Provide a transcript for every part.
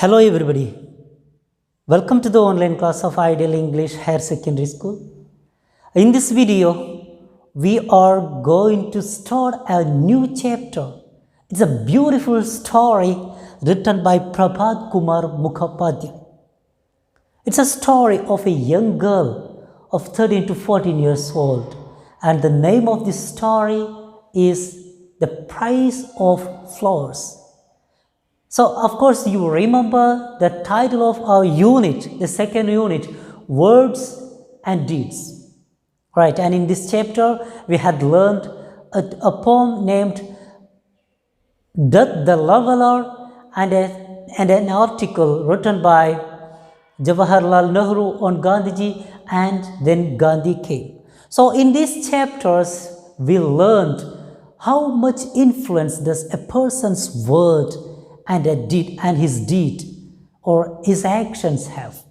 Hello everybody. Welcome to the online class of Ideal English Higher Secondary School. In this video, we are going to start a new chapter. It's a beautiful story written by Prabhat Kumar Mukhopadhyay. It's a story of a young girl of 13 to 14 years old, and the name of this story is The Price of Flowers. So, of course, you remember the title of our unit, the second unit, Words and Deeds. Right, and in this chapter, we had learned a poem named Death the Leveler and an article written by Jawaharlal Nehru on Gandhiji, and then Gandhi came. So, in these chapters, we learned how much influence does a person's word and his deed or his actions have,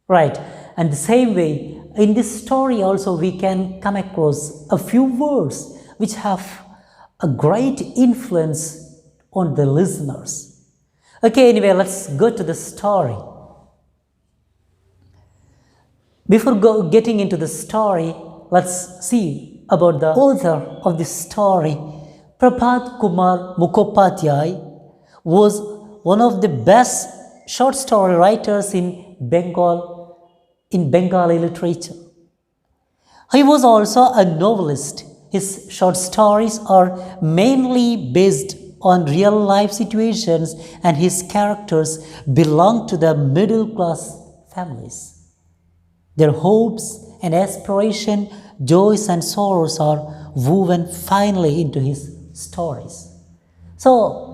right? And the same way, in this story also we can come across a few words which have a great influence on the listeners. Okay, anyway, let's go to the story. Before getting into the story, let's see about the author of this story. Prabhat Kumar Mukhopadhyay was one of the best short story writers in Bengali literature. He was also a novelist. His short stories are mainly based on real life situations, and his characters belong to the middle class families. Their hopes and aspirations, joys and sorrows are woven finely into his stories. So,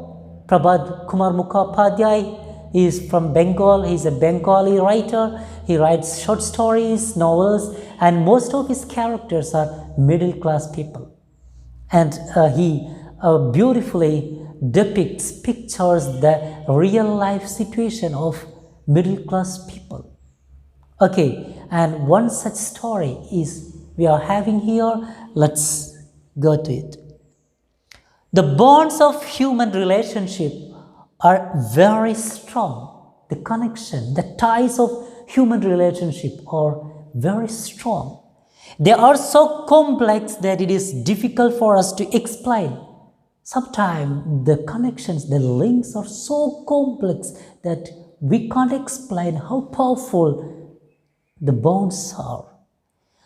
Prabhat Kumar Mukhopadhyay is from Bengal. He is a Bengali writer. He writes short stories, novels, and most of his characters are middle class people. And he beautifully pictures the real life situation of middle class people. Okay, and one such story is we are having here. Let's go to it. The bonds of human relationship are very strong. The connection, the ties of human relationship are very strong. They are so complex that it is difficult for us to explain. Sometimes the connections, the links are so complex that we can't explain how powerful the bonds are.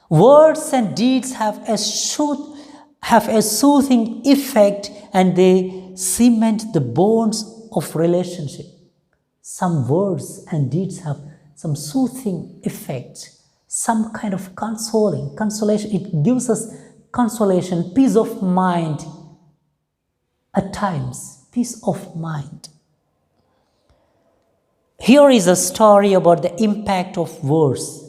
Words and deeds have a soothing effect, and they cement the bonds of relationship. Some words and deeds have some soothing effect, some kind of consolation. It gives us consolation, peace of mind at times, peace of mind. Here is a story about the impact of words.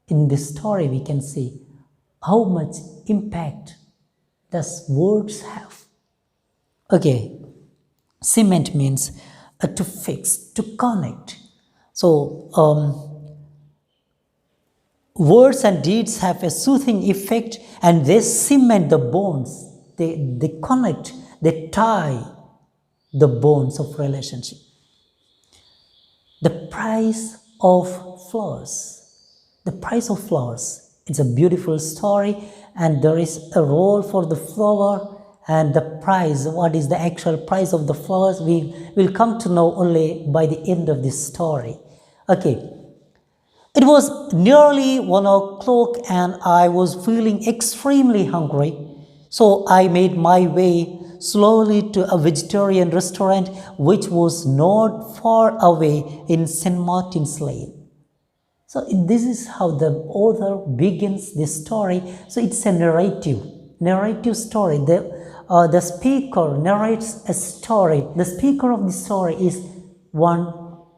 In this story, we can see how much impact does words have. Okay, cement means to fix, to connect. So, words and deeds have a soothing effect, and they cement the bonds. They connect, they tie the bonds of relationship. The price of flowers. The price of flowers. It's a beautiful story, and there is a role for the flower and the price. What is the actual price of the flowers? We will come to know only by the end of this story. Okay. It was nearly 1 o'clock and I was feeling extremely hungry. So I made my way slowly to a vegetarian restaurant which was not far away in St. Martin's Lane. So this is how the author begins this story. So it's a narrative story. The speaker narrates a story. The speaker of the story is one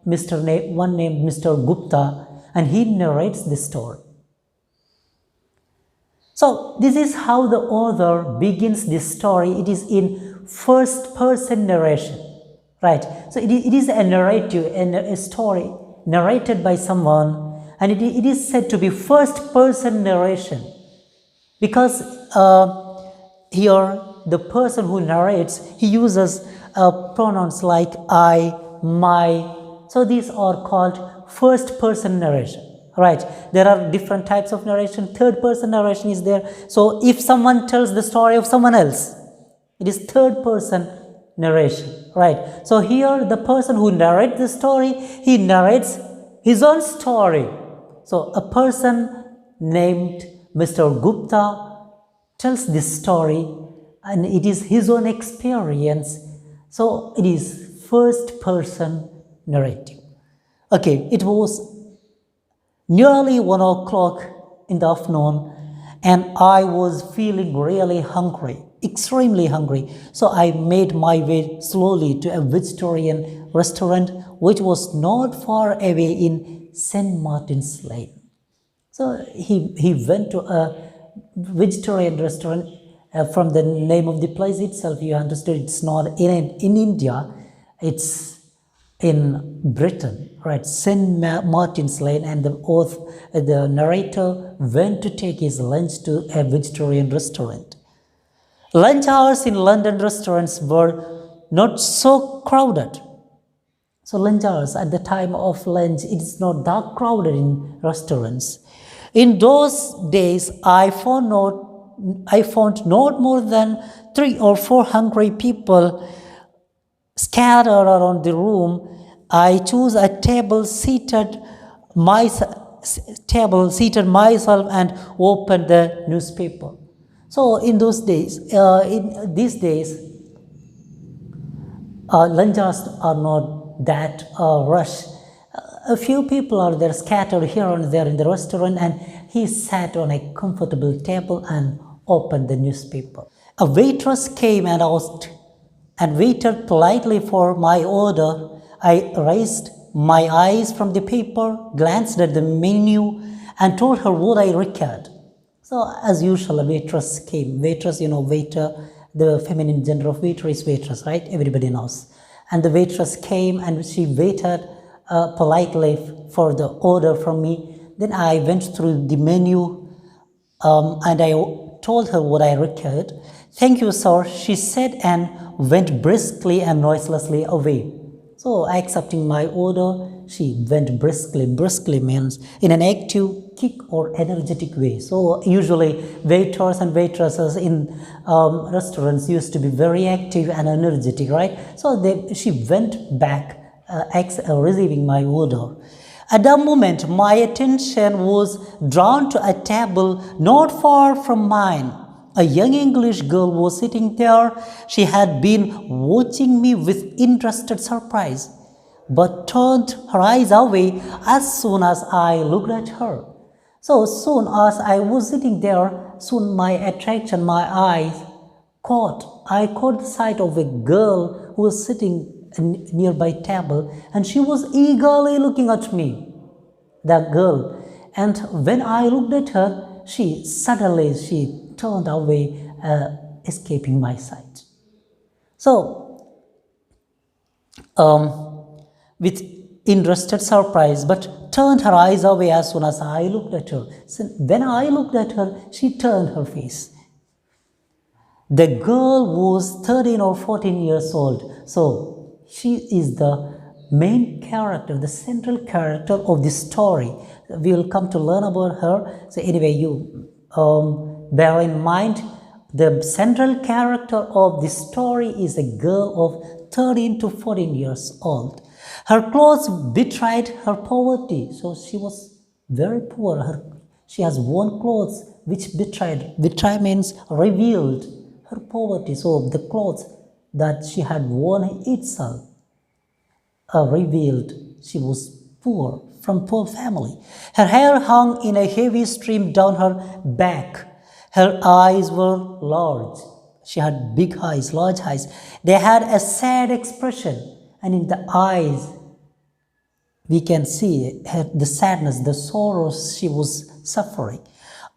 named Mr. Gupta, and he narrates the story. So this is how the author begins this story. It is in first person narration, right? So it is a narrative, a story narrated by someone, and it is said to be first person narration because here the person who narrates, he uses pronouns like I, my, So these are called first person narration, right? There are different types of narration. Third person narration is there. So if someone tells the story of someone else, it is third person narration, right? So here the person who narrates the story, he narrates his own story. So a person named Mr. Gupta tells this story and it is his own experience. So it is first person narrative. Okay, it was nearly 1 o'clock in the afternoon and I was feeling really hungry, extremely hungry. So I made my way slowly to a vegetarian restaurant which was not far away in St. Martin's Lane. So he went to a vegetarian restaurant. From the name of the place itself, you understood it's not in India, it's in Britain, right? St. Martin's Lane, and the narrator went to take his lunch to a vegetarian restaurant. Lunch hours in London restaurants were not so crowded. So lunch hours, at the time of lunch, it is not that crowded in restaurants. In those days, I found not more than 3 or 4 hungry people scattered around the room. I chose a table, seated myself and opened the newspaper. So in these days, lunch hours are not that rush. A few people are there scattered here and there in the restaurant, and he sat on a comfortable table and opened the newspaper. A waitress came and asked and waited politely for my order. I raised my eyes from the paper, glanced at the menu, and told her what I required. So as usual, a waitress came. Waitress, waiter, the feminine gender of waiter is waitress, right? Everybody knows. And the waitress came and she waited politely for the order from me. Then I went through the menu and I told her what I required. "Thank you, sir," she said, and went briskly and noiselessly away. So accepting my order, she went briskly. Briskly means in an active, quick or energetic way. So usually waiters and waitresses in restaurants used to be very active and energetic, right? So she went back receiving my order. At that moment, my attention was drawn to a table not far from mine. A young English girl was sitting there. She had been watching me with interested surprise, but turned her eyes away as soon as I looked at her. So soon as I was sitting there, soon my attraction, my eyes I caught the sight of a girl who was sitting a nearby table, and she was eagerly looking at me, that girl. And when I looked at her, she turned away, escaping my sight. So, with interested surprise, but turned her eyes away as soon as I looked at her. So when I looked at her, she turned her face. The girl was 13 or 14 years old. So she is the main character, the central character of this story. We will come to learn about her. So anyway, you bear in mind, the central character of this story is a girl of 13 to 14 years old. Her clothes betrayed her poverty. So she was very poor. She has worn clothes which betrayed. Betray means revealed her poverty. So the clothes that she had worn itself revealed she was poor, from poor family. Her hair hung in a heavy stream down her back. Her eyes were large. She had big eyes, large eyes. They had a sad expression, and in the eyes we can see the sadness, the sorrows she was suffering.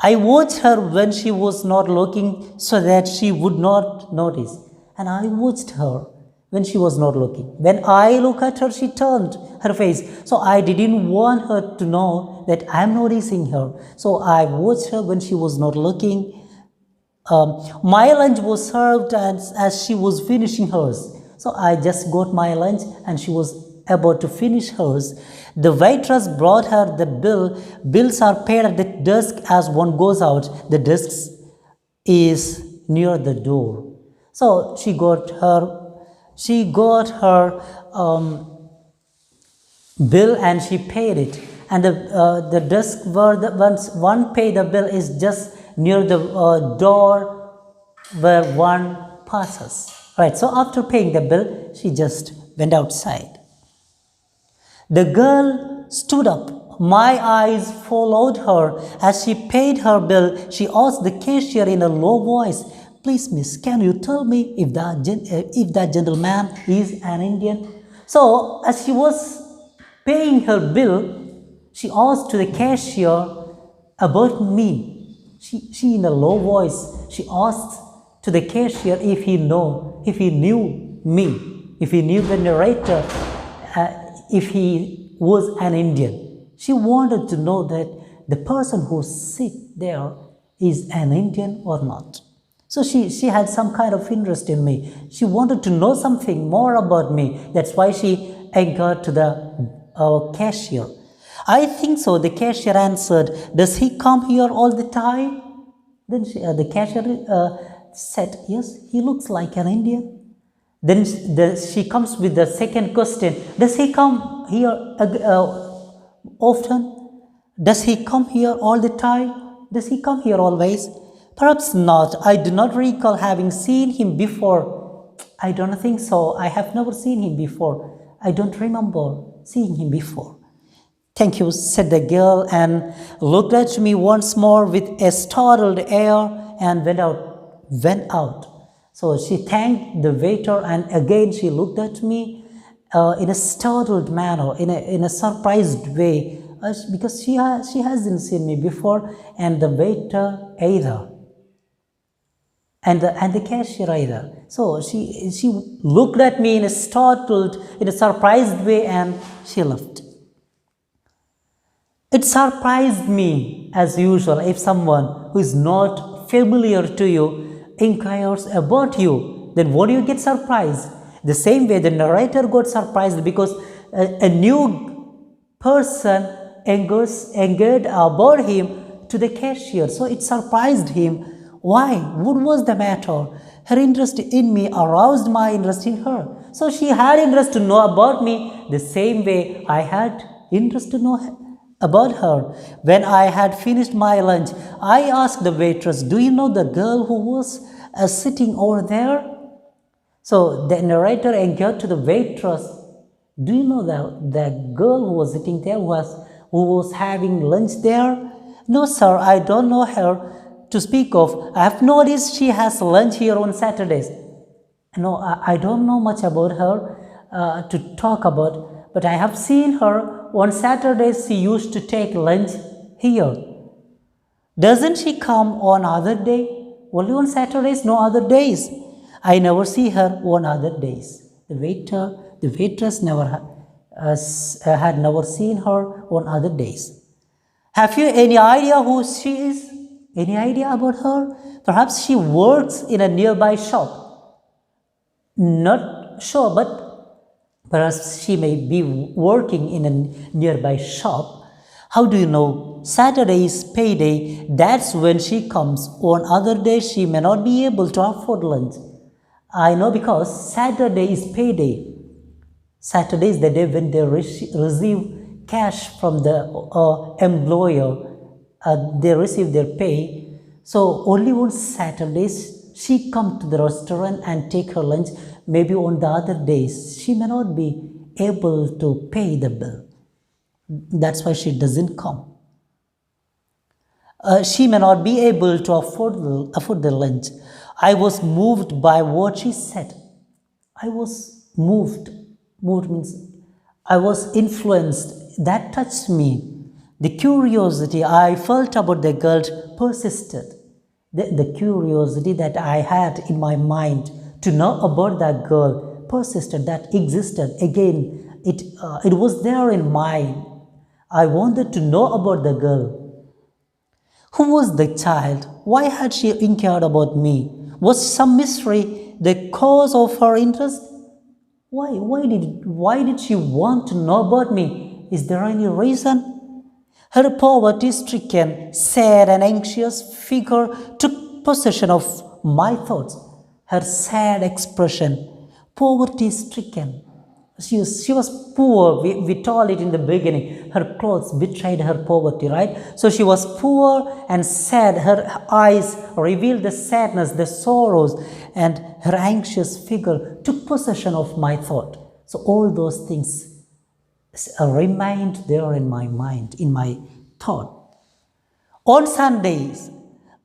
I watched her when she was not looking so that she would not notice. And I watched her when she was not looking. When I look at her, she turned her face. So I didn't want her to know that I'm noticing her. So I watched her when she was not looking. My lunch was served as she was finishing hers. So I just got my lunch and she was about to finish hers. The waitress brought her the bill. Bills are paid at the desk as one goes out. The desk is near the door. So she got her bill and she paid it. And the desk where once one pay the bill is just near the door where one passes. Right. So after paying the bill, she just went outside. The girl stood up. My eyes followed her. As she paid her bill, she asked the cashier in a low voice, "Please, miss, can you tell me if that gentleman is an Indian?" So, as she was paying her bill, she asked to the cashier about me. She in a low voice, she asked to the cashier if he knew me, if he knew the narrator, if he was an Indian. She wanted to know that the person who sit there is an Indian or not. So she had some kind of interest in me. She wanted to know something more about me. That's why she inquired to the cashier. I think so. The cashier answered, "Does he come here all the time?" Then the cashier said, "Yes, he looks like an Indian." Then she comes with the second question, "Does he come here often? Does he come here all the time? Does he come here always?" "Perhaps not. I do not recall having seen him before." "I don't think so. I have never seen him before. I don't remember seeing him before." "Thank you," said the girl and looked at me once more with a startled air and went out. So she thanked the waiter and again she looked at me in a startled manner, in a surprised way, because she hasn't seen me before, and the waiter either, and the cashier either. So she looked at me in a surprised way, and she left. It surprised me, as usual, if someone who is not familiar to you inquires about you, then what do you get surprised? The same way the narrator got surprised because a new person inquired about him to the cashier. So it surprised him. Why? What was the matter? Her interest in me aroused my interest in her. So she had interest to know about me the same way I had interest to know about her. When I had finished my lunch, I asked the waitress, "Do you know the girl who was sitting over there?" So the narrator inquired to the waitress, "Do you know the girl who was sitting there, who was having lunch there?" "No, sir, I don't know her to speak of. I have noticed she has lunch here on Saturdays." "No, I don't know much about her to talk about, but I have seen her on Saturdays. She used to take lunch here." "Doesn't she come on other day?" "Only on Saturdays, no other days. I never see her on other days." The waitress had never seen her on other days. "Have you any idea who she is? Any idea about her? Perhaps she works in a nearby shop." "Not sure, but perhaps she may be working in a nearby shop." "How do you know? Saturday is payday. That's when she comes. On other days, she may not be able to afford lunch." "I know because Saturday is payday. Saturday is the day when they receive cash from the employer. They receive their pay. So only on Saturdays she come to the restaurant and take her lunch. Maybe on the other days she may not be able to pay the bill. That's why she doesn't come. She may not be able to afford the lunch." I was moved by what she said. I was moved. Moved means I was influenced. That touched me. The curiosity I felt about the girl persisted. The curiosity that I had in my mind to know about that girl persisted, that existed. Again, it was there in mind. I wanted to know about the girl. Who was the child? Why had she inquired about me? Was some mystery the cause of her interest? Why did she want to know about me? Is there any reason? Her poverty-stricken, sad and anxious figure took possession of my thoughts. Her sad expression, poverty-stricken. She was poor. We told it in the beginning. Her clothes betrayed her poverty, right? So she was poor and sad. Her eyes revealed the sadness, the sorrows, and her anxious figure took possession of my thought. So all those things remained there in my mind, in my thought. On Sundays,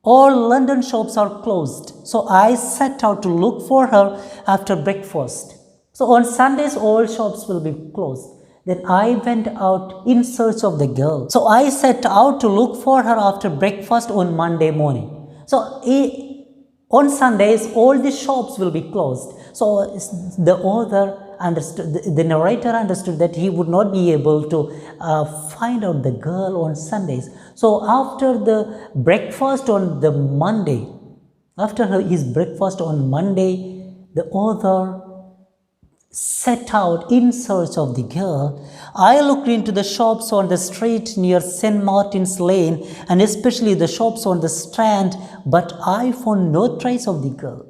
all London shops are closed. So I set out to look for her after breakfast. So on Sundays, all shops will be closed. Then I went out in search of the girl. So I set out to look for her after breakfast on Monday morning. So on Sundays, all the shops will be closed. So the author understood, the narrator understood that he would not be able to find out the girl on Sundays. So after the breakfast on the Monday, after his breakfast on Monday, the author set out in search of the girl. I looked into the shops on the street near St. Martin's Lane and especially the shops on the Strand, but I found no trace of the girl.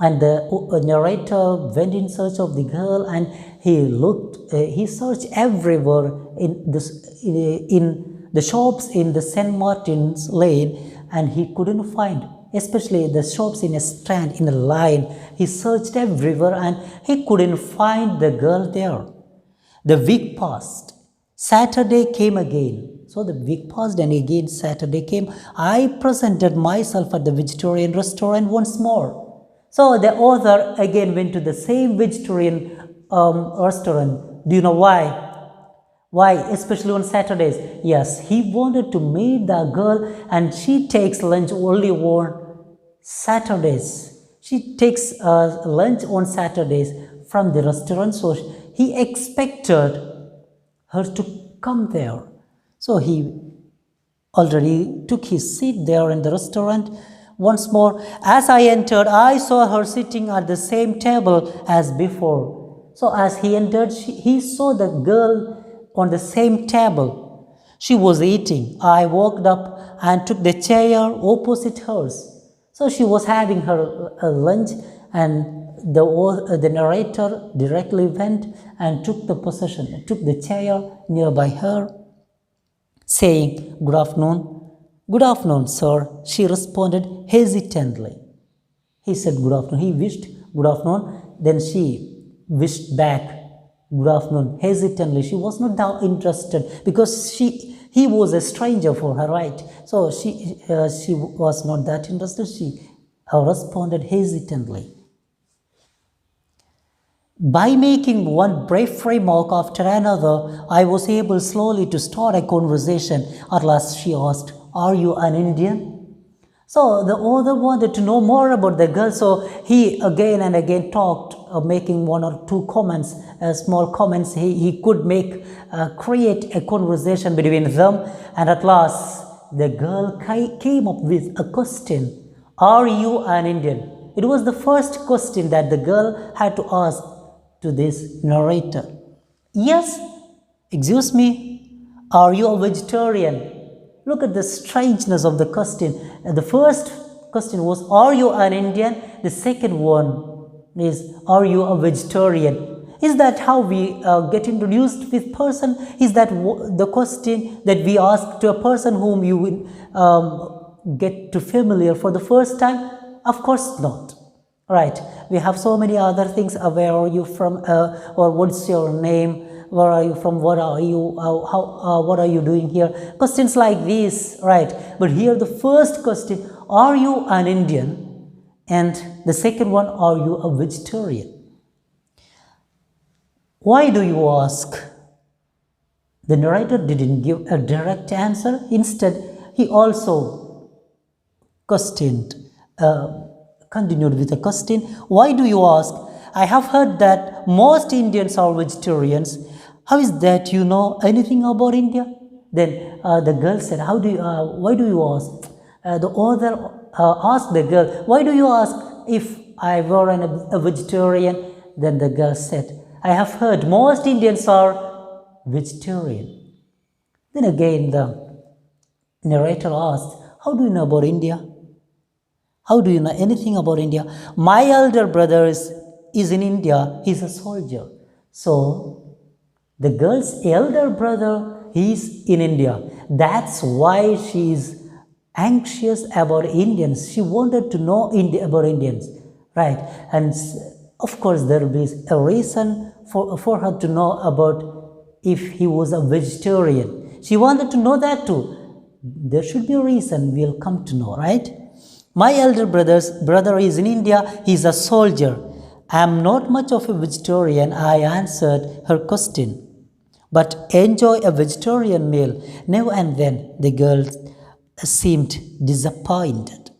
And the narrator went in search of the girl and he searched everywhere in the shops in the St. Martin's Lane and he couldn't find, especially the shops in a Strand, in a line. He searched everywhere and he couldn't find the girl there. The week passed. Saturday came again. So the week passed and again Saturday came. I presented myself at the vegetarian restaurant once more. So the author again went to the same vegetarian restaurant. Do you know why? Why? Especially on Saturdays. Yes, he wanted to meet the girl and she takes lunch only on Saturdays. She takes lunch on Saturdays from the restaurant. So he expected her to come there. So he already took his seat there in the restaurant. Once more, as I entered, I saw her sitting at the same table as before. So as he entered, he saw the girl on the same table. She was eating. I walked up and took the chair opposite hers. So she was having her lunch and the narrator directly went and took the chair nearby her, saying, "Good afternoon." "Good afternoon, sir," she responded hesitantly. He said good afternoon. He wished good afternoon. Then she wished back good afternoon hesitantly. She was not that interested because he was a stranger for her, right? So she was not that interested. She responded hesitantly. By making one brief remark after another, I was able slowly to start a conversation. At last she asked, "Are you an Indian?" So the author wanted to know more about the girl, so he again and again talked, making one or two comments, small comments. He could create a conversation between them, and at last the girl came up with a question, "Are you an Indian?" It was the first question that the girl had to ask to this narrator. "Yes." "Excuse me, are you a vegetarian?" Look at the strangeness of the question. The first question was, "Are you an Indian?" The second one is, "Are you a vegetarian?" Is that how we get introduced with person? Is that the question that we ask to a person whom you get to familiar for the first time? Of course not. Right? We have so many other things. Where are you from? Or what's your name? Where are you from? What are you? What are you doing here? Questions like these, right? But here the first question, "Are you an Indian?" And the second one, "Are you a vegetarian?" Why do you ask? The narrator didn't give a direct answer. Instead, he also continued with a question. "Why do you ask? I have heard that most Indians are vegetarians. How is that you know anything about India?" Then the girl said, "Why do you ask?" The author asked the girl, "Why do you ask if I were a vegetarian?" Then the girl said, I have heard most Indians are vegetarian. Then again the narrator asked, how do you know about India? How do you know anything about India? My elder brother is in India. He's a soldier. So the girl's elder brother, he's in India. That's why she is anxious about Indians. She wanted to know about Indians, right? And of course, there will be a reason for her to know about if he was a vegetarian. She wanted to know that too. There should be a reason, we'll come to know, right? My elder brother is in India, he's a soldier. I am not much of a vegetarian, I answered her question, but enjoy a vegetarian meal now and then. The girl seemed disappointed.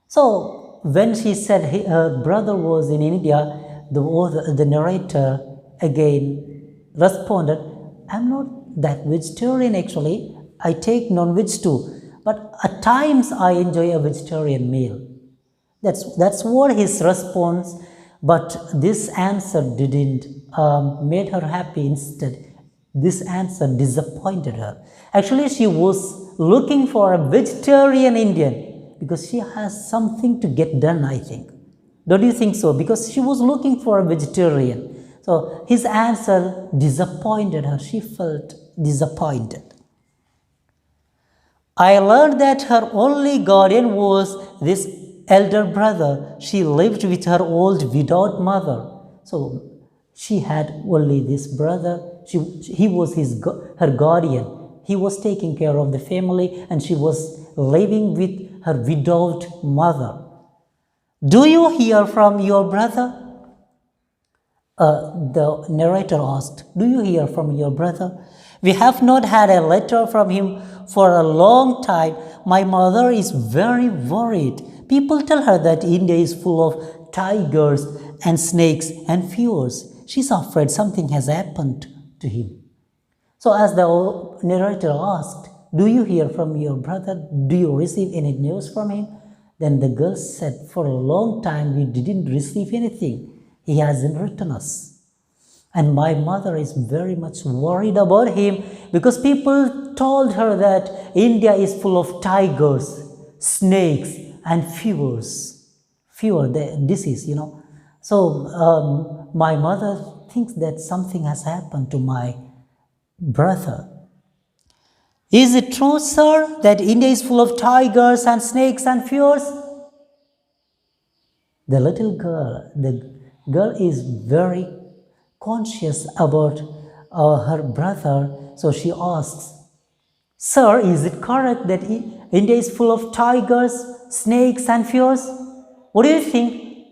So when she said her brother was in India, the narrator again responded, I'm not that vegetarian actually, I take non-veg too. But at times I enjoy a vegetarian meal. That's what his response. But this answer didn't made her happy. Instead, this answer disappointed her. Actually, she was looking for a vegetarian Indian because she has something to get done, I think. Don't you think so? Because she was looking for a vegetarian. So his answer disappointed her. She felt disappointed. I learned that her only guardian was this elder brother. She lived with her old widowed mother. So she had only this brother. He was her guardian. He was taking care of the family and she was living with her widowed mother. Do you hear from your brother? The narrator asked, do you hear from your brother? We have not had a letter from him for a long time. My mother is very worried. People tell her that India is full of tigers and snakes and fears. She's afraid something has happened to him. So as the narrator asked, do you hear from your brother? Do you receive any news from him? Then the girl said, for a long time we didn't receive anything. He hasn't written us. And my mother is very much worried about him because people told her that India is full of tigers, snakes, and fevers. Fever, the disease, So my mother thinks that something has happened to my brother. Is it true, sir, that India is full of tigers and snakes and fevers? The little girl, is very conscious about her brother, so she asks, sir, is it correct that India is full of tigers, snakes and fears? What do you think?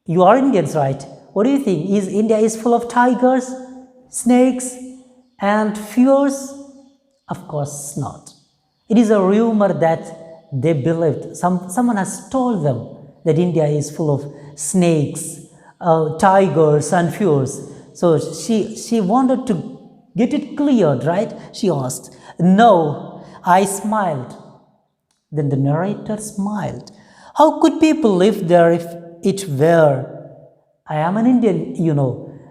You are Indians, right? What do you think? Is India is full of tigers, snakes and fears? Of course not. It is a rumor that they believed. Someone has told them that India is full of snakes, tigers and fears. So she wanted to get it cleared, right? She asked, no, I smiled. Then the narrator smiled. How could people live there if it were? I am an Indian,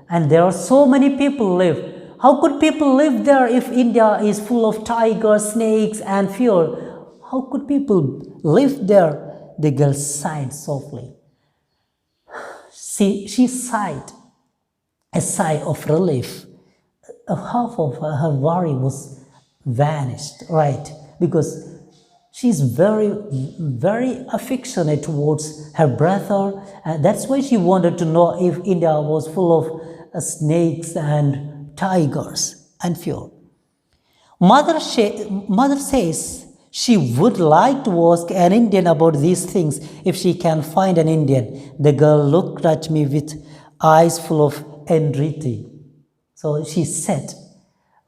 and there are so many people live. How could people live there if India is full of tigers, snakes and fear? How could people live there? The girl sighed softly. She sighed a sigh of relief. Half of her worry was vanished, right? Because she's very, very affectionate towards her brother. And that's why she wanted to know if India was full of snakes and tigers and fear. Mother says she would like to ask an Indian about these things if she can find an Indian. The girl looked at me with eyes full of entreaty. So she said,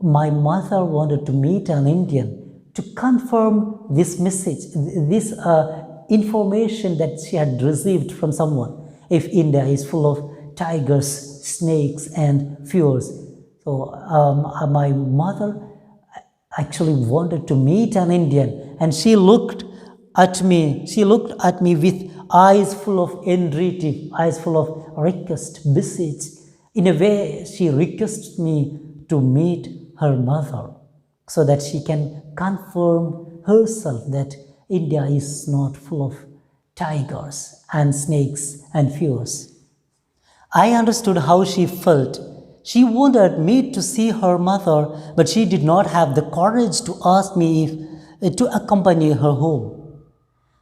my mother wanted to meet an Indian to confirm this message, this information that she had received from someone, if India is full of tigers, snakes and fears. So my mother actually wanted to meet an Indian, and she looked at me with eyes full of entreaty, eyes full of request, beseech. In a way, she requests me to meet her mother so that she can confirm herself that India is not full of tigers and snakes and fears. I understood how she felt. She wanted me to see her mother, but she did not have the courage to ask me if to accompany her home.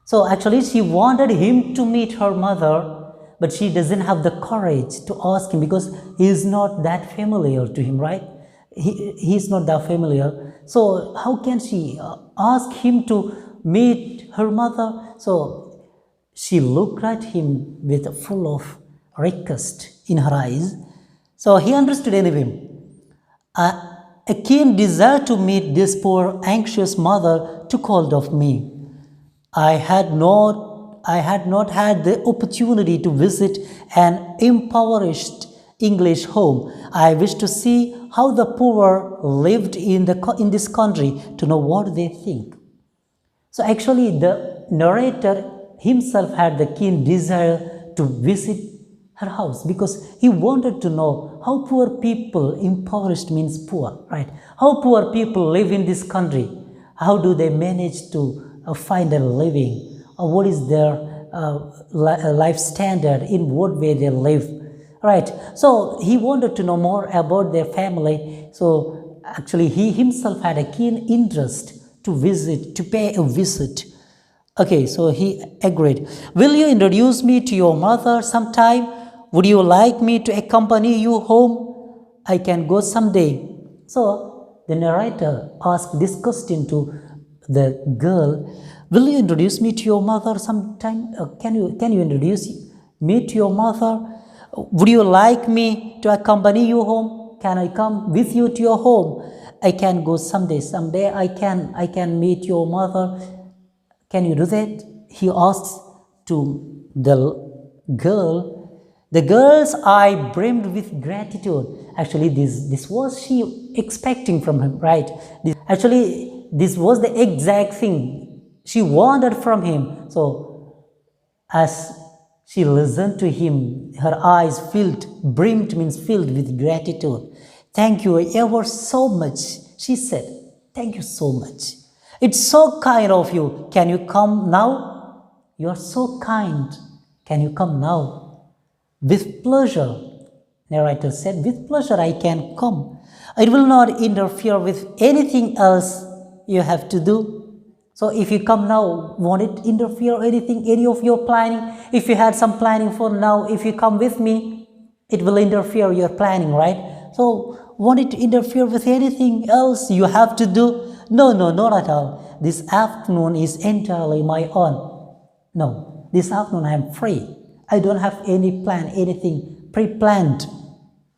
So actually, she wanted him to meet her mother, but she doesn't have the courage to ask him because he is not that familiar to him, right? He is not that familiar. So how can she ask him to meet her mother? So she looked at him with full of request in her eyes. So he understood anyway. A keen desire to meet this poor anxious mother took hold of me. I had not had the opportunity to visit an impoverished English home. I wished to see how the poor lived in this country, to know what they think. So actually, the narrator himself had the keen desire to visit her house because he wanted to know how poor people, impoverished means poor, right? How poor people live in this country. How do they manage to find a living? What is their life standard? In what way they live? Right. So he wanted to know more about their family. So actually, he himself had a keen interest to visit, to pay a visit. Okay, so he agreed. Will you introduce me to your mother sometime? Would you like me to accompany you home? I can go someday. So the narrator asked this question to the girl. Will you introduce me to your mother sometime? Can you introduce me to your mother? Would you like me to accompany you home? Can I come with you to your home? I can go someday. Someday I can meet your mother. Can you do that? He asks to the girl. The girl's eye brimmed with gratitude. Actually, this was she expecting from him, right? This was the exact thing she wanted from him. So, as she listened to him, her eyes brimmed means filled with gratitude. Thank you ever so much, she said. Thank you so much. It's so kind of you. Can you come now? You are so kind. Can you come now? With pleasure, narrator said, with pleasure I can come. It will not interfere with anything else you have to do. So if you come now, won't it interfere any of your planning? If you had some planning for now, if you come with me, it will interfere your planning, right? So won't it interfere with anything else you have to do? No, not at all. This afternoon is entirely my own. No, this afternoon I am free. I don't have any plan, anything pre-planned.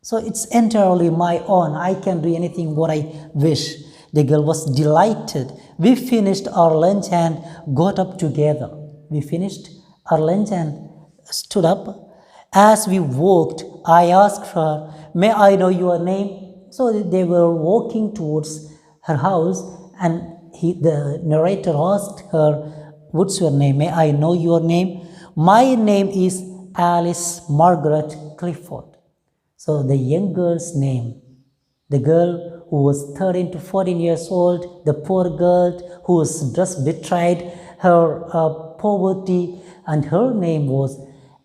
So it's entirely my own. I can do anything what I wish. The girl was delighted. We finished our lunch and got up together. We finished our lunch and stood up. As we walked, I asked her, may I know your name? So they were walking towards her house and the narrator asked her, what's your name? May I know your name? My name is Alice Margaret Clifford. So the young girl's name, the girl who was 13 to 14 years old, the poor girl who was just betrayed her poverty, and her name was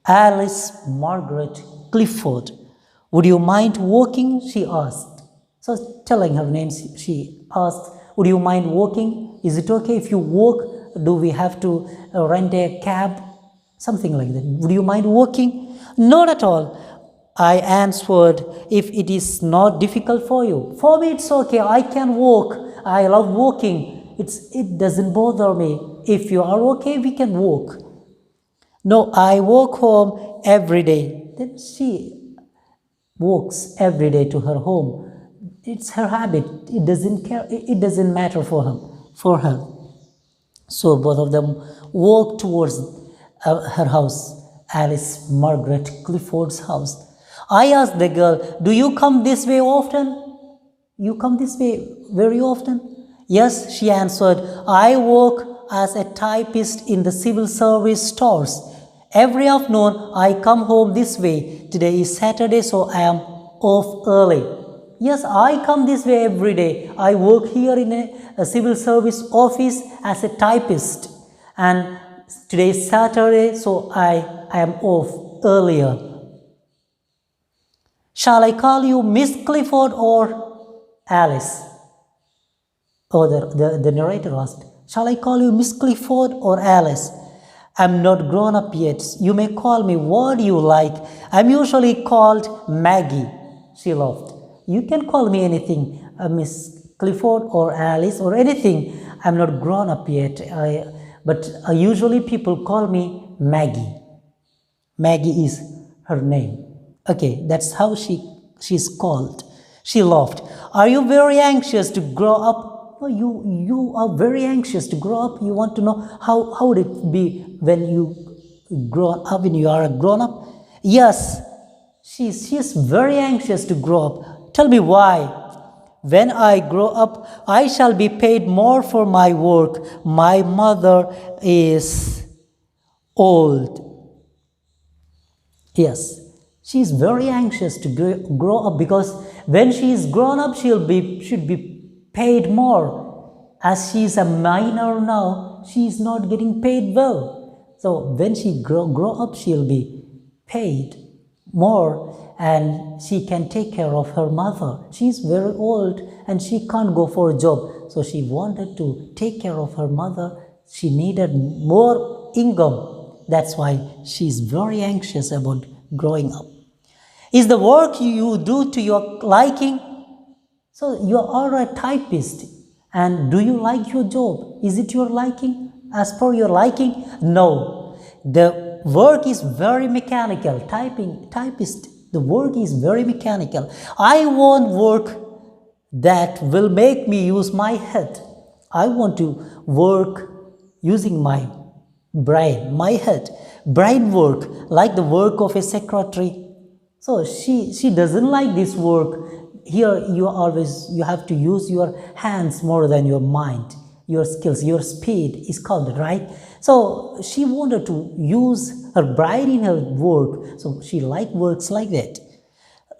Alice Margaret Clifford. Would you mind walking? She asked. So telling her name, she asked, would you mind walking? Is it okay if you walk? Do we have to rent a cab? Something like that. Would you mind walking? Not at all. I answered, if it is not difficult for you. For me, it's okay. I can walk. I love walking. It doesn't bother me. If you are okay, we can walk. No, I walk home every day. Then she walks every day to her home. It's her habit. It doesn't care. It doesn't matter for her. So both of them walk towards her house, Alice Margaret Clifford's house. I asked the girl, do you come this way often? You come this way very often? Yes, she answered, I work as a typist in the civil service stores. Every afternoon I come home this way. Today is Saturday, so I am off early. Yes, I come this way every day. I work here in a civil service office as a typist. And today is Saturday, so I am off earlier. Shall I call you Miss Clifford or Alice? Oh, the narrator asked, shall I call you Miss Clifford or Alice? I'm not grown up yet. You may call me what you like. I'm usually called Maggie. She laughed. You can call me anything, Miss Clifford or Alice or anything. I'm not grown up yet. But usually people call me Maggie. Maggie is her name. Okay, that's how she's called. She laughed. Are you very anxious to grow up? Oh, you are very anxious to grow up. You want to know how would it be when you grow up, when you are a grown up? Yes, she's very anxious to grow up. Tell me why. When I grow up, I shall be paid more for my work. My mother is old. Yes, she is very anxious to grow up because when she is grown up, should be paid more. As she is a minor now, she is not getting paid well. So when she grow up, she'll be paid more and she can take care of her mother. She is very old and she can't go for a job. So she wanted to take care of her mother. She needed more income. That's why she is very anxious about growing up. Is the work you do to your liking? So you are a typist, and do you like your job? Is it your liking? As per your liking? No. The work is very mechanical. Typist, the work is very mechanical. I want work that will make me use my head. I want to work using my brain, my head. Brain work, like the work of a secretary. So she doesn't like this work. Here you have to use your hands more than your mind, your skills, your speed is called, right? So she wanted to use her brain in her work. So she liked works like that,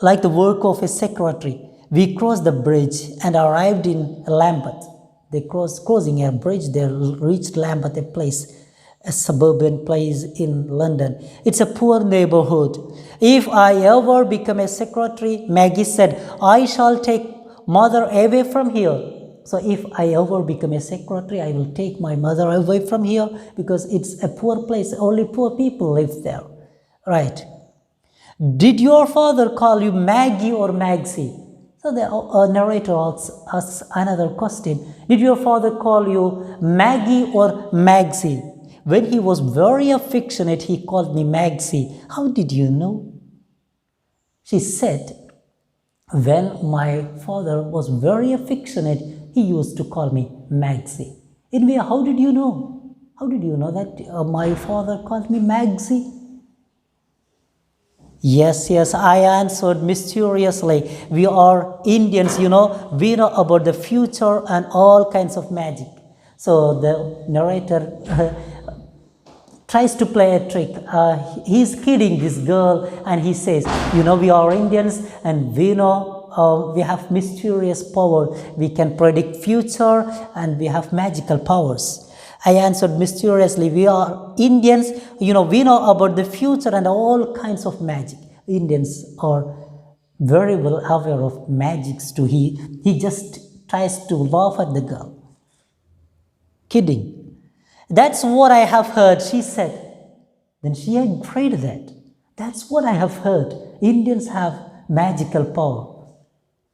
like the work of a secretary. We crossed the bridge and arrived in Lambeth. They crossing a bridge. They reached Lambeth, a place, a suburban place in London. It's a poor neighborhood. If I ever become a secretary, Maggie said, I shall take mother away from here. So if I ever become a secretary, I will take my mother away from here because it's a poor place. Only poor people live there. Right. Did your father call you Maggie or Magsy? So the narrator asks another question. Did your father call you Maggie or Magsy? When he was very affectionate, he called me Magsy. How did you know? She said, when my father was very affectionate, he used to call me Magsy. Anyway, how did you know? How did you know that my father called me Magsy? Yes, I answered mysteriously. We are Indians, we know about the future and all kinds of magic. So the narrator tries to play a trick. He's kidding this girl and he says, we are Indians and we know we have mysterious power. We can predict future and we have magical powers. I answered mysteriously, we are Indians, we know about the future and all kinds of magic. Indians are very well aware of magics too. He just tries to laugh at the girl. Kidding. That's what I have heard, she said. Then she agreed that. That's what I have heard. Indians have magical power.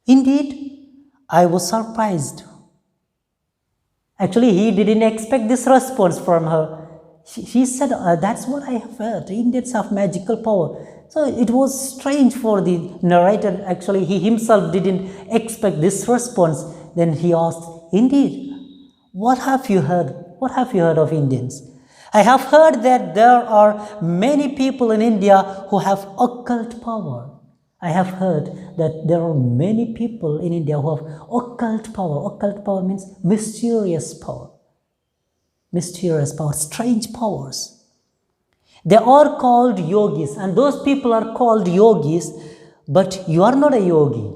Indeed, I was surprised. Actually, he didn't expect this response from her. She said, that's what I have heard. Indians have magical power. So it was strange for the narrator. Actually, he himself didn't expect this response. Then he asked, indeed, what have you heard? What have you heard of Indians? I have heard that there are many people in India who have occult power. I have heard that there are many people in India who have occult power. Occult power means mysterious power. Mysterious power, strange powers. They are called yogis, and those people are called yogis, but you are not a yogi.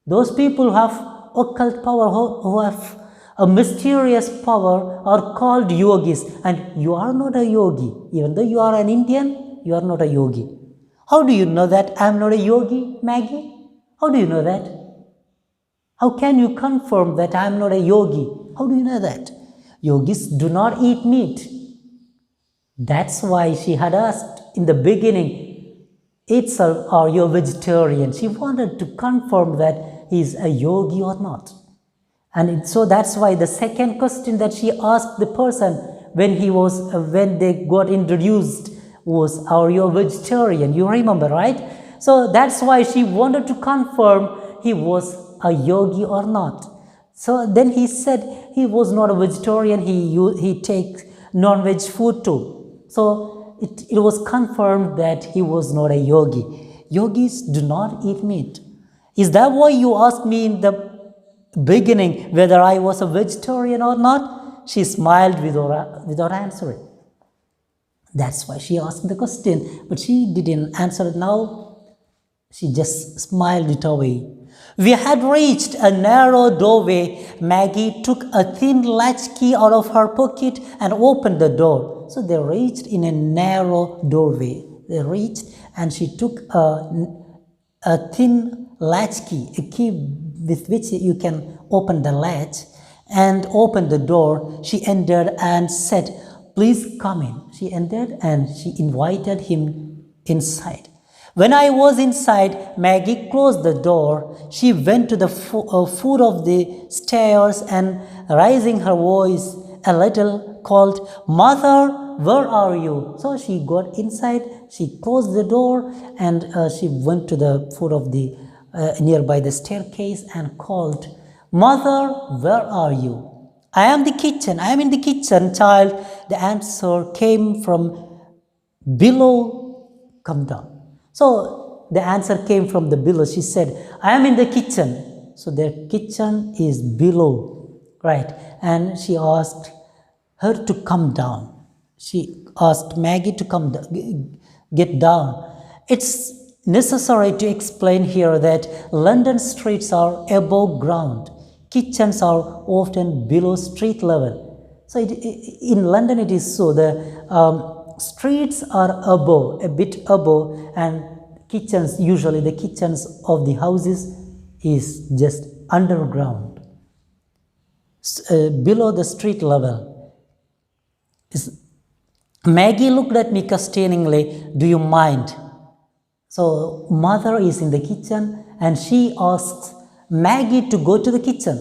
Those people who have occult power, who have a mysterious power, are called yogis, and you are not a yogi. Even though you are an Indian, you are not a yogi. How do you know that I am not a yogi, Maggie? How do you know that? How can you confirm that I am not a yogi? How do you know that? Yogis do not eat meat. That's why she had asked in the beginning itself, are you a vegetarian? She wanted to confirm that he is a yogi or not. And so that's why the second question that she asked the person when they got introduced was, are you a vegetarian? You remember, right? So that's why she wanted to confirm he was a yogi or not. So then he said he was not a vegetarian, he takes non-veg food too. So it was confirmed that he was not a yogi. Yogis do not eat meat. Is that why you asked me in the beginning whether I was a vegetarian or not? She smiled without answering. That's why she asked the question, but she didn't answer it now. She just smiled it away. We had reached a narrow doorway. Maggie took a thin latchkey out of her pocket and opened the door. So they reached in a narrow doorway. They reached and she took a thin latchkey, a key with which you can open the latch, and opened the door. She entered and said, "Please come in." She entered and she invited him inside. When I was inside, Maggie closed the door. She went to the foot of the stairs and, raising her voice a little, called, "Mother, where are you?" So she got inside, she closed the door, and she went to the foot of the nearby the staircase and called, "Mother, where are you?" "I am in the kitchen, child." The answer came from below. "Come down." So the answer came from the below. She said, "I am in the kitchen." So their kitchen is below, right? And she asked her to come down. She asked Maggie to come get down. It's necessary to explain here that London streets are above ground. Kitchens are often below street level. So in London it is so. The streets are above, a bit above, and kitchens, usually the kitchens of the houses is just underground, below the street level. Maggie looked at me questioningly. "Do you mind?" So mother is in the kitchen and she asks Maggie to go to the kitchen.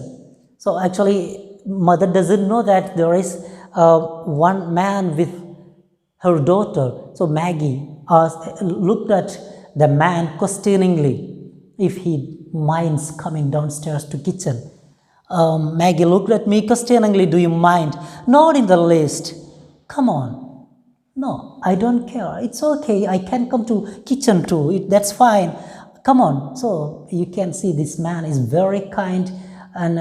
So actually mother doesn't know that there is one man with her daughter. So Maggie looked at the man questioningly if he minds coming downstairs to kitchen. Maggie looked at me questioningly. "Do you mind?" "Not in the least." "Come on." "No, I don't care. It's okay. I can come to kitchen too. That's fine. Come on." So you can see this man is very kind, and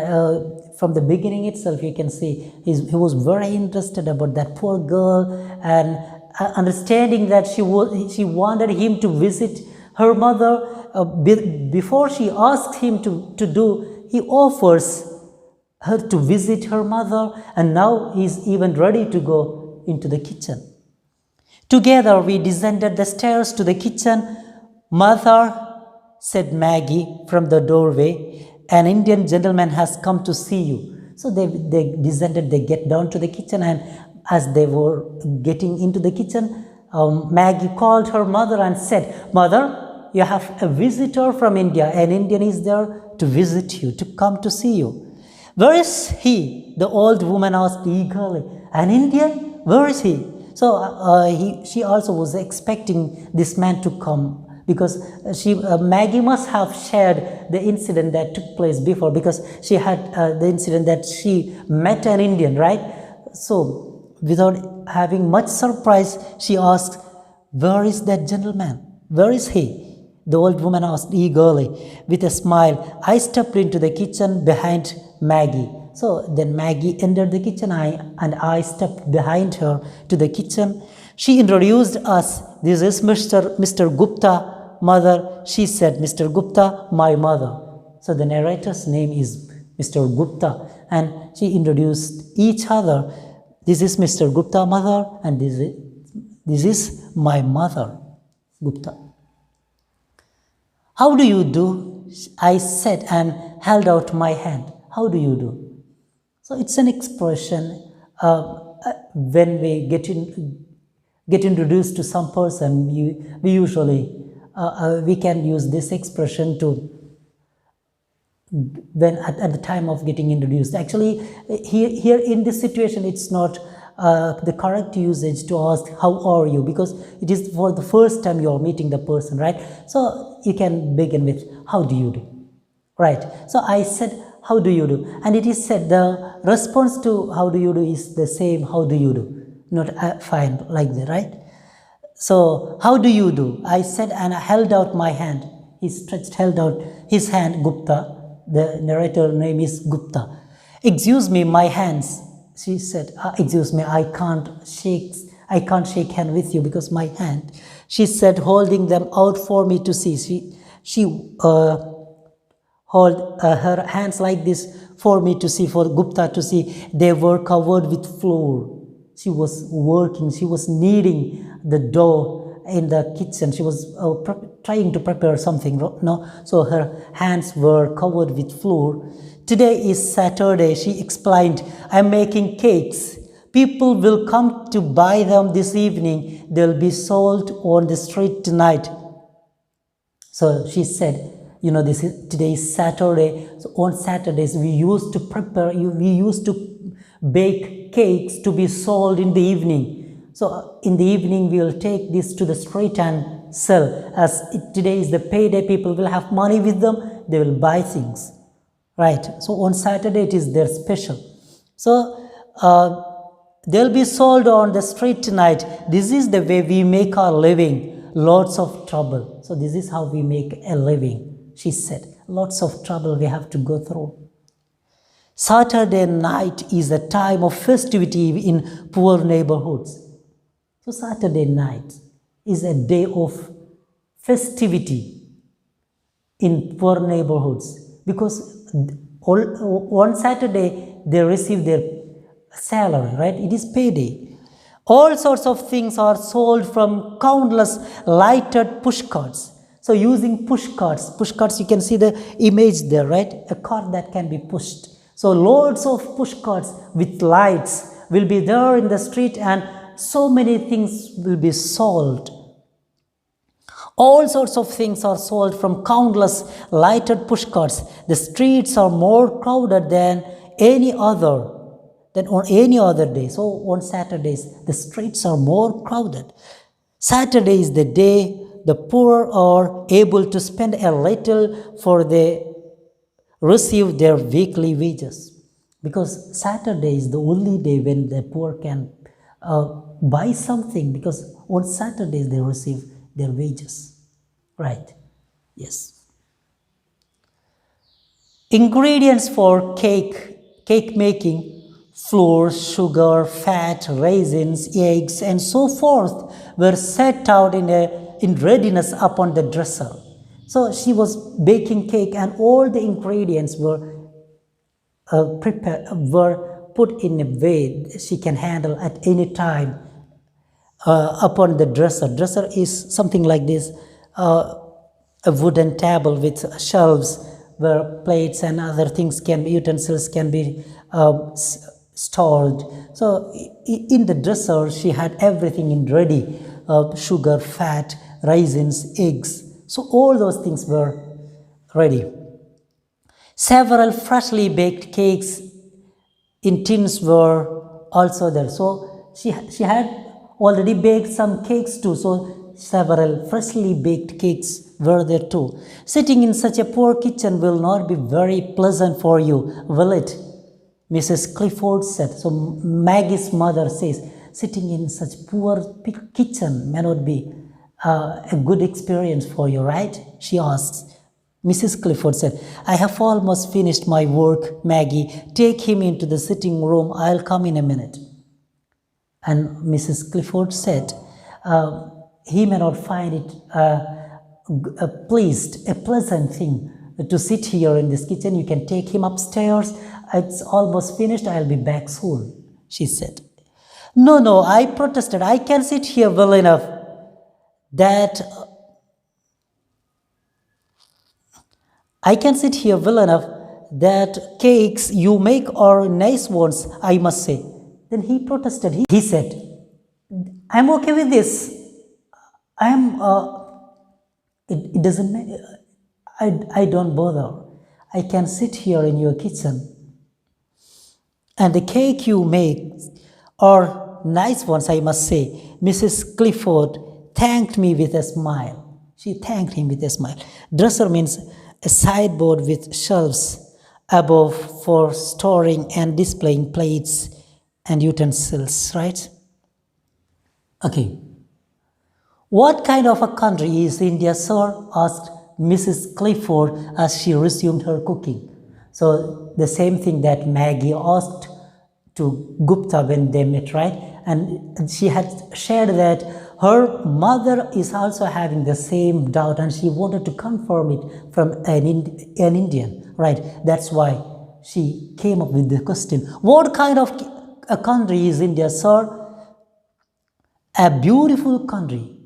from the beginning itself you can see he was very interested about that poor girl, and understanding that she wanted him to visit her mother. Before she asked him to do, he offers her to visit her mother, and now he's even ready to go into the kitchen. Together we descended the stairs to the kitchen. "Mother," said Maggie from the doorway, "an Indian gentleman has come to see you." So they descended, they get down to the kitchen, and as they were getting into the kitchen, Maggie called her mother and said, "Mother, you have a visitor from India. An Indian is there to visit you, to come to see you." "Where is he?" the old woman asked eagerly. "An Indian? Where is he?" So she also was expecting this man to come, because Maggie must have shared the incident that took place before, because she had the incident that she met an Indian, right? So without having much surprise, she asked, "Where is that gentleman? Where is he?" The old woman asked eagerly. With a smile, I stepped into the kitchen behind Maggie. So then Maggie entered the kitchen, and I stepped behind her to the kitchen. She introduced us. This is Mr. Gupta, mother. She said, Mr. Gupta, my mother. So the narrator's name is Mr. Gupta, and she introduced each other. This is Mr. Gupta, mother, and this is my mother, Gupta. How do you do? I said and held out my hand. How do you do? So it's an expression when we get introduced to some person. We usually we can use this expression to when at the time of getting introduced. Actually, here in this situation, it's not the correct usage to ask how are you, because it is for the first time you are meeting the person, right? So you can begin with how do you do, right? So I said how do you do, and it is said the response to how do you do is the same how do you do, not fine like that, right? So how do you do? I said and I held out my hand. He held out his hand, Gupta. The narrator name is Gupta. Excuse me, my hands. She said, excuse me, I can't shake hand with you because my hand. She said, holding them out for me to see. She held her hands like this for me to see, for Gupta to see. They were covered with flour. She was working. She was kneading the dough in the kitchen. She was trying to prepare something. No, so her hands were covered with flour. Today is Saturday, she explained. I'm making cakes. People will come to buy them this evening. They'll be sold on the street tonight. So she said, today is Saturday. So on Saturdays, we used to bake cakes to be sold in the evening. So in the evening, we will take this to the street and sell. As today is the payday, people will have money with them. They will buy things. Right, so on Saturday it is their special. So they'll be sold on the street tonight. This is the way we make our living. Lots of trouble. So this is how we make a living, she said. Lots of trouble we have to go through. Saturday night is a time of festivity in poor neighborhoods. So Saturday night is a day of festivity in poor neighborhoods, because on Saturday they receive their salary, right? It is payday. All sorts of things are sold from countless lighted push carts. So using push carts, you can see the image there, right? A cart that can be pushed. So loads of push carts with lights will be there in the street, and so many things will be sold. All sorts of things are sold from countless lighted push carts. The streets are more crowded than on any other day. So on Saturdays, the streets are more crowded. Saturday is the day the poor are able to spend a little, for they receive their weekly wages. Because Saturday is the only day when the poor can buy something, because on Saturdays they receive their wages. Right? Yes. Ingredients for cake making: flour, sugar, fat, raisins, eggs, and so forth were set out in readiness upon the dresser. So she was baking cake, and all the ingredients were put in a way she can handle at any time upon the dresser. Dresser is something like this, a wooden table with shelves where plates and other things utensils can be stored. So in the dresser, she had everything in ready: sugar, fat, raisins, eggs. So all those things were ready. Several freshly baked cakes in tins were also there. So she had already baked some cakes too. So several freshly baked cakes were there too. Sitting in such a poor kitchen will not be very pleasant for you, will it? Mrs. Clifford said. So Maggie's mother says, sitting in such poor kitchen may not be a good experience for you, right? She asks. Mrs. Clifford said, I have almost finished my work, Maggie. Take him into the sitting room. I'll come in a minute. And Mrs. Clifford said, he may not find it a pleasant thing to sit here in this kitchen. You can take him upstairs. It's almost finished. I'll be back soon, she said. No, no, I protested. I can sit here well enough that cakes you make are nice ones, I must say. Then he protested. He said, I'm okay with this. It doesn't matter. I don't bother. I can sit here in your kitchen. And the cake you make are nice ones, I must say. Mrs. Clifford thanked me with a smile. She thanked him with a smile. Dresser means a sideboard with shelves above for storing and displaying plates and utensils, right? Okay. What kind of a country is India, sir? Asked Mrs. Clifford as she resumed her cooking. So the same thing that Maggie asked to Gupta when they met, right? And she had shared that her mother is also having the same doubt and she wanted to confirm it from an Indian, right? That's why she came up with the question. What kind of a country is India, sir? A beautiful country.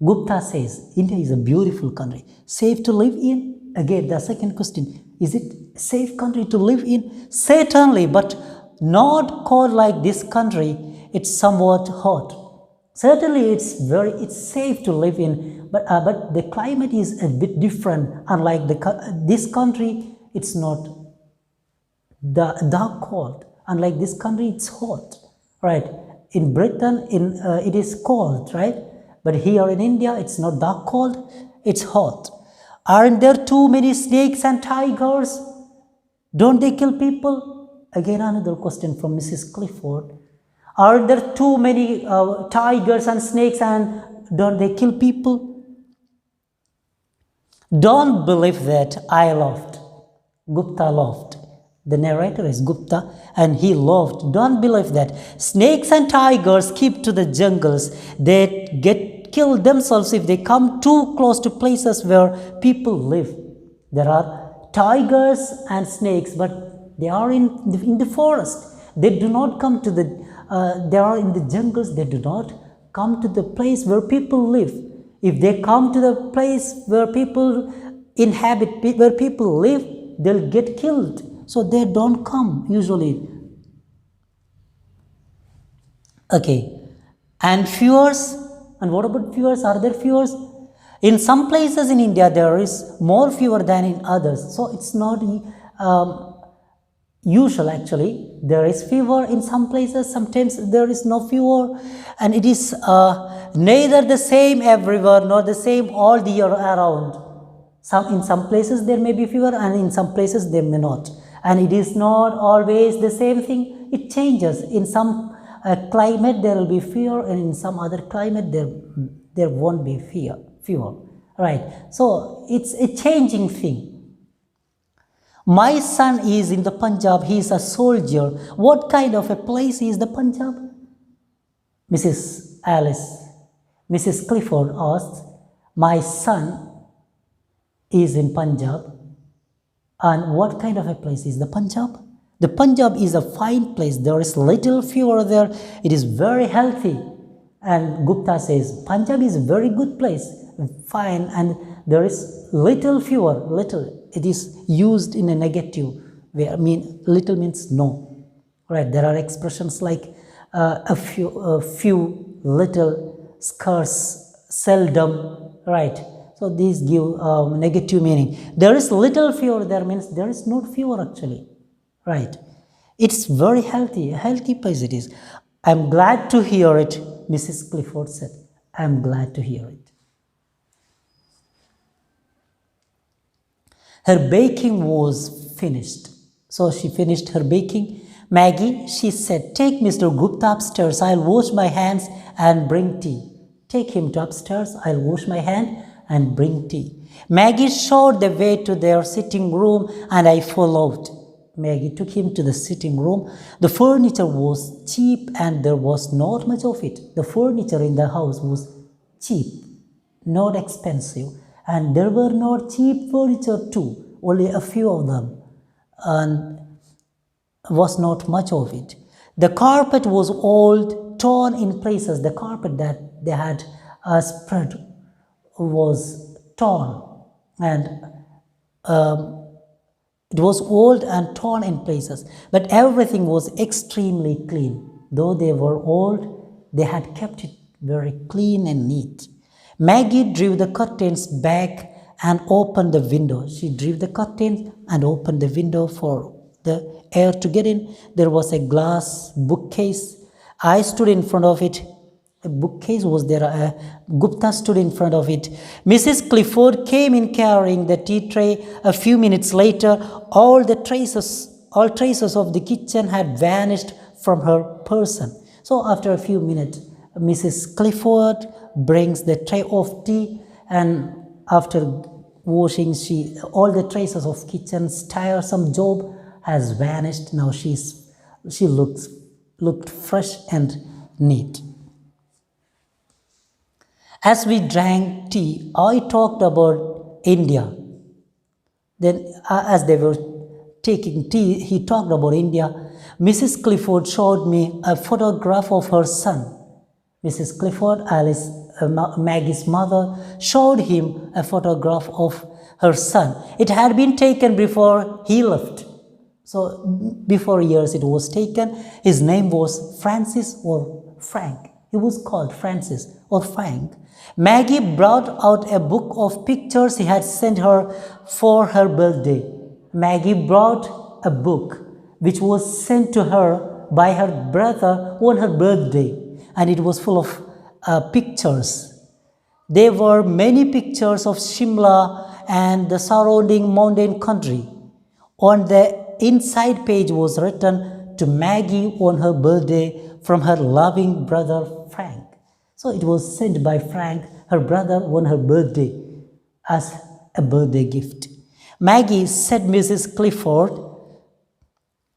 Gupta says, India is a beautiful country. Safe to live in? Again, the second question. Is it a safe country to live in? Certainly, but not cold like this country. It's somewhat hot. Certainly, it's safe to live in, but the climate is a bit different. Unlike this country, it's not dark cold. Unlike this country, it's hot, right? In Britain, it is cold, right? But here in India, it's not dark cold, it's hot. Aren't there too many snakes and tigers? Don't they kill people? Again, another question from Mrs. Clifford. Are there too many tigers and snakes and don't they kill people? Don't believe that. I laughed. Gupta laughed. The narrator is Gupta and he laughed. Don't believe that. Snakes and tigers keep to the jungles. They get killed themselves if they come too close to places where people live. There are tigers and snakes, but they are in the forest. They do not come to they are in the jungles. They do not come to the place where people live. If they come to the place where people inhabit, where people live, they'll get killed. So they don't come usually. Okay. And fevers? And what about fevers? Are there fevers? In some places in India, there is more fever than in others. So it's not usual actually. There is fever in some places. Sometimes there is no fever. And it is neither the same everywhere nor the same all the year around. In some places there may be fever and in some places there may not. And it is not always the same thing. It changes. In some climate there will be fever and in some other climate there won't be fever. Right. So it's a changing thing. My son is in the Punjab. He is a soldier. What kind of a place is the Punjab? Mrs. Clifford asked. My son is in Punjab. And what kind of a place is the Punjab? The Punjab is a fine place. There is little fever there. It is very healthy. And Gupta says, Punjab is a very good place. Fine. And there is little fever. Little. It is used in a negative way. I mean, little means no. Right. There are expressions like a few, little, scarce, seldom. Right. So these give negative meaning. There is little fever. There means there is no fever actually. Right. It's very healthy. A healthy place it is. I'm glad to hear it, Mrs. Clifford said. I'm glad to hear it. Her baking was finished. So she finished her baking. Maggie, she said, take Mr. Gupta upstairs. I'll wash my hands and bring tea. Take him to upstairs. I'll wash my hand and bring tea. Maggie showed the way to their sitting room and I followed. Maggie took him to the sitting room. The furniture was cheap and there was not much of it. The furniture in the house was cheap, not expensive. And there were not cheap furniture too, only a few of them. And was not much of it. The carpet was old, torn in places. The carpet that they had spread was torn and it was old and torn in places, but everything was extremely clean. Though they were old, they had kept it very clean and neat. Maggie drew the curtains back and opened the window. She drew the curtains and opened the window for the air to get in. There was a glass bookcase. I stood in front of it. A bookcase was there. Gupta stood in front of it. Mrs. Clifford came in carrying the tea tray. A few minutes later, all traces of the kitchen had vanished from her person. So after a few minutes, Mrs. Clifford brings the tray of tea, and after washing, all the traces of kitchen's tiresome job has vanished. Now she looked fresh and neat. As we drank tea, I talked about India. Then, as they were taking tea, he talked about India. Mrs. Clifford showed me a photograph of her son. Mrs. Clifford, Maggie's mother, showed him a photograph of her son. It had been taken before he left. So, before years it was taken. His name was Francis or Frank. He was called Francis or Frank. Maggie brought out a book of pictures he had sent her for her birthday. Maggie brought a book which was sent to her by her brother on her birthday, and it was full of pictures. There were many pictures of Shimla and the surrounding mountain country. On the inside page was written, "To Maggie on her birthday from her loving brother Frank." So it was sent by Frank, her brother, on her birthday as a birthday gift. Maggie said, "Mrs. Clifford,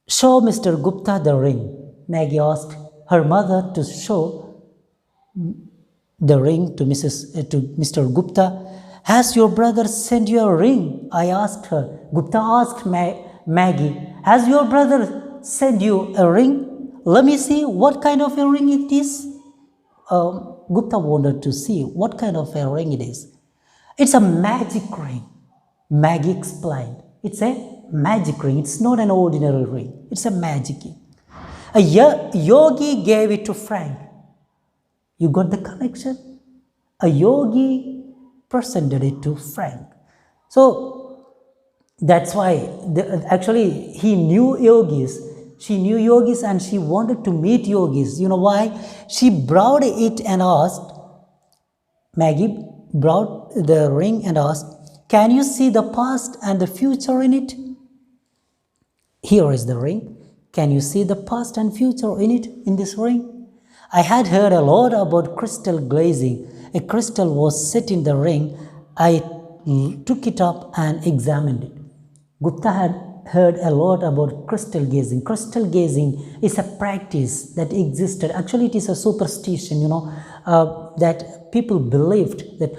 show Mr. Gupta the ring." Maggie asked her mother to show the ring to Mr. Gupta. "Has your brother sent you a ring?" I asked her. Gupta asked Maggie, "Has your brother sent you a ring? Let me see what kind of a ring it is." Gupta wanted to see what kind of a ring it is. "It's a magic ring," Maggie explained. "It's a magic ring. It's not an ordinary ring. It's a magic ring. A yogi gave it to Frank." You got the connection? A yogi presented it to Frank. So that's why actually he knew yogis. She knew yogis and she wanted to meet yogis. You know why? She brought it and asked, Maggie brought the ring and asked, "Can you see the past and the future in it?" Here is the ring. Can you see the past and future in it, in this ring? I had heard a lot about crystal glazing. A crystal was set in the ring. I took it up and examined it. Gupta had heard a lot about crystal gazing. Crystal gazing is a practice that existed. Actually, it is a superstition, that people believed that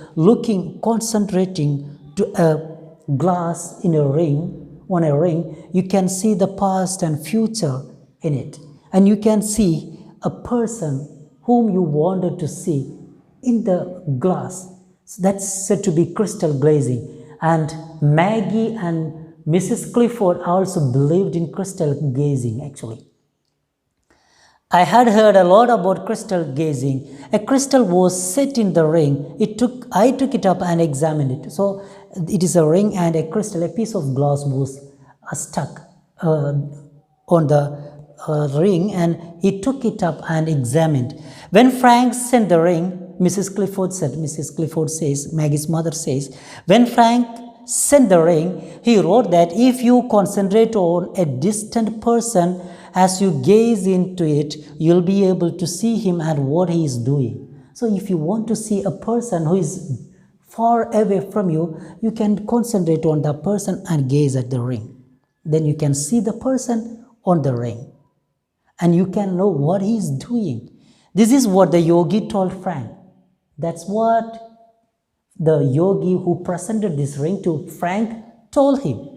concentrating to a glass in a ring, on a ring, you can see the past and future in it. And you can see a person whom you wanted to see in the glass. So that's said to be crystal glazing. And Maggie and Mrs. Clifford also believed in crystal gazing, actually. I had heard a lot about crystal gazing. A crystal was set in the ring. I took it up and examined it. So it is a ring and a crystal, a piece of glass was stuck on the ring, and he took it up and examined. When Frank sent the ring, Mrs. Clifford says, Maggie's mother says, when Frank sent the ring, he wrote that if you concentrate on a distant person as you gaze into it, you'll be able to see him and what he is doing. So if you want to see a person who is far away from you, you can concentrate on that person and gaze at the ring. then you can see the person on the ring and you can know what he is doing. This is what the yogi told Frank. That's what the yogi who presented this ring to Frank told him.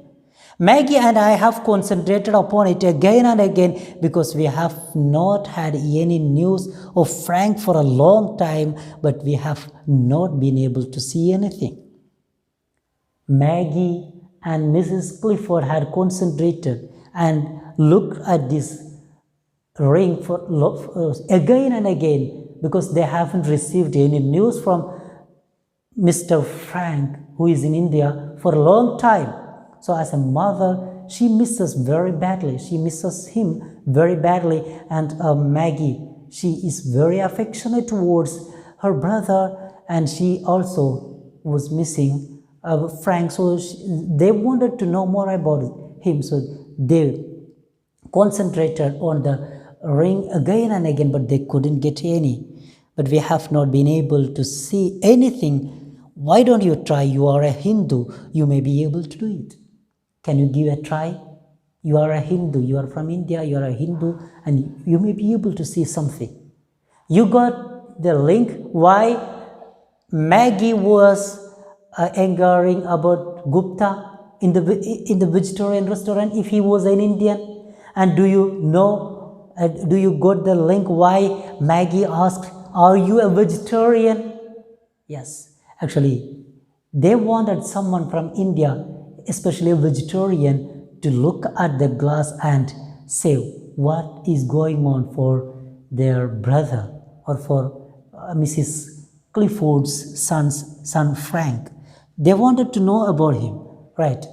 Maggie and I have concentrated upon it again and again because we have not had any news of Frank for a long time, but we have not been able to see anything. Maggie and Mrs. Clifford had concentrated and looked at this ring for again and again because they haven't received any news from Mr. Frank, who is in India, for a long time. So as a mother, she misses very badly. She misses him very badly. And Maggie, she is very affectionate towards her brother, and she also was missing Frank. So they wanted to know more about him. So they concentrated on the ring again and again, but they couldn't get any. But we have not been able to see anything. Why don't you try? You are a Hindu. You may be able to do it. Can you give a try? You are a Hindu. You are from India. You are a Hindu. And you may be able to see something. You got the link why Maggie was inquiring about Gupta in the vegetarian restaurant if he was an Indian. And do you know, do you got the link why Maggie asked, are you a vegetarian? Yes. Actually, they wanted someone from India, especially a vegetarian, to look at the glass and say what is going on for their brother or for Mrs. Clifford's son Frank. They wanted to know about him, right?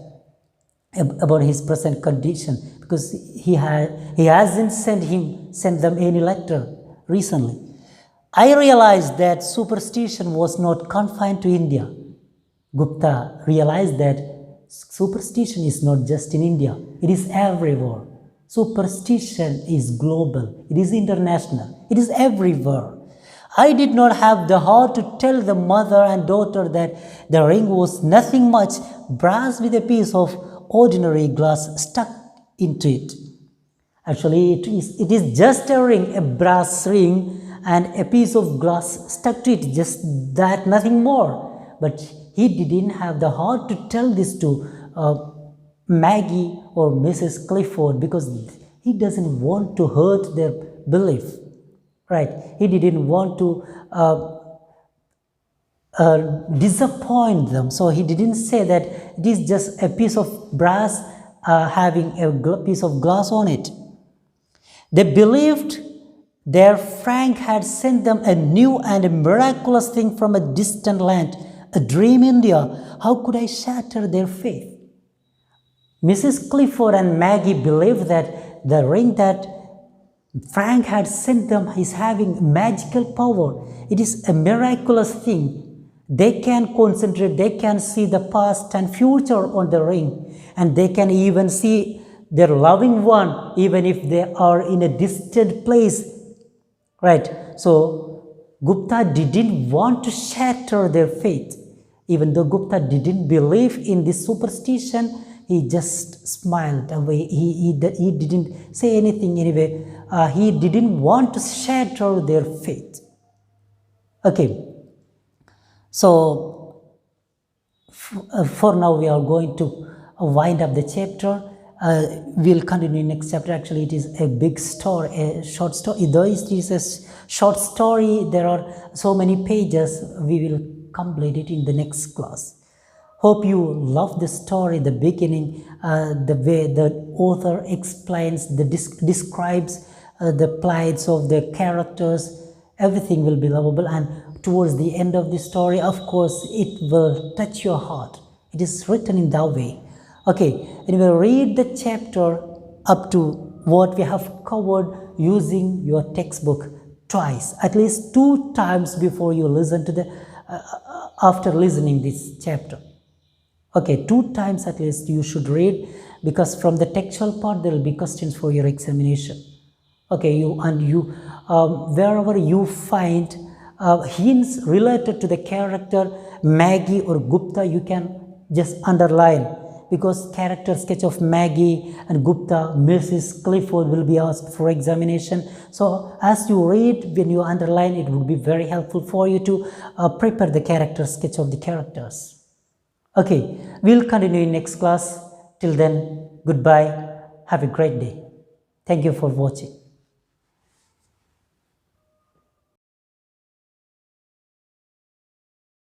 About his present condition, because he hasn't sent them any letter recently. I realized that superstition was not confined to India. Gupta realized that superstition is not just in India, it is everywhere. Superstition is global, it is international, it is everywhere. I did not have the heart to tell the mother and daughter that the ring was nothing much brass with a piece of ordinary glass stuck into it. Actually, it is just a ring, a brass ring, and a piece of glass stuck to it, just that, nothing more. But he didn't have the heart to tell this to Maggie or Mrs. Clifford because he doesn't want to hurt their belief, right? He didn't want to disappoint them. So he didn't say that it is just a piece of brass having a piece of glass on it. They believed their Frank had sent them a new and a miraculous thing from a distant land, a dream India. How could I shatter their faith? Mrs. Clifford and Maggie believed that the ring that Frank had sent them is having magical power. It is a miraculous thing. They can concentrate, they can see the past and future on the ring, and they can even see their loving one even if they are in a distant place. Right, so Gupta didn't want to shatter their faith. Even though Gupta didn't believe in this superstition, he just smiled away. He didn't say anything anyway. He didn't want to shatter their faith. Okay, so for now we are going to wind up the chapter. We'll continue in next chapter. Actually, it is a big story, a short story. Though it is a short story, there are so many pages. We will complete it in the next class. Hope you love the story, the beginning, the way the author explains, describes the plights of the characters. Everything will be lovable, and towards the end of the story, of course, it will touch your heart. It is written in that way. Okay, anyway, read the chapter up to what we have covered using your textbook twice, at least 2 times before you listen to the, after listening this chapter. Okay, 2 times at least you should read, because from the textual part there will be questions for your examination. Okay, wherever you find hints related to the character Maggie or Gupta, you can just underline. because character sketch of Maggie and Gupta, Mrs. Clifford will be asked for examination. So as you read, when you underline, it would be very helpful for you to prepare the character sketch of the characters. Okay, we'll continue in next class. Till then, goodbye. Have a great day. Thank you for watching.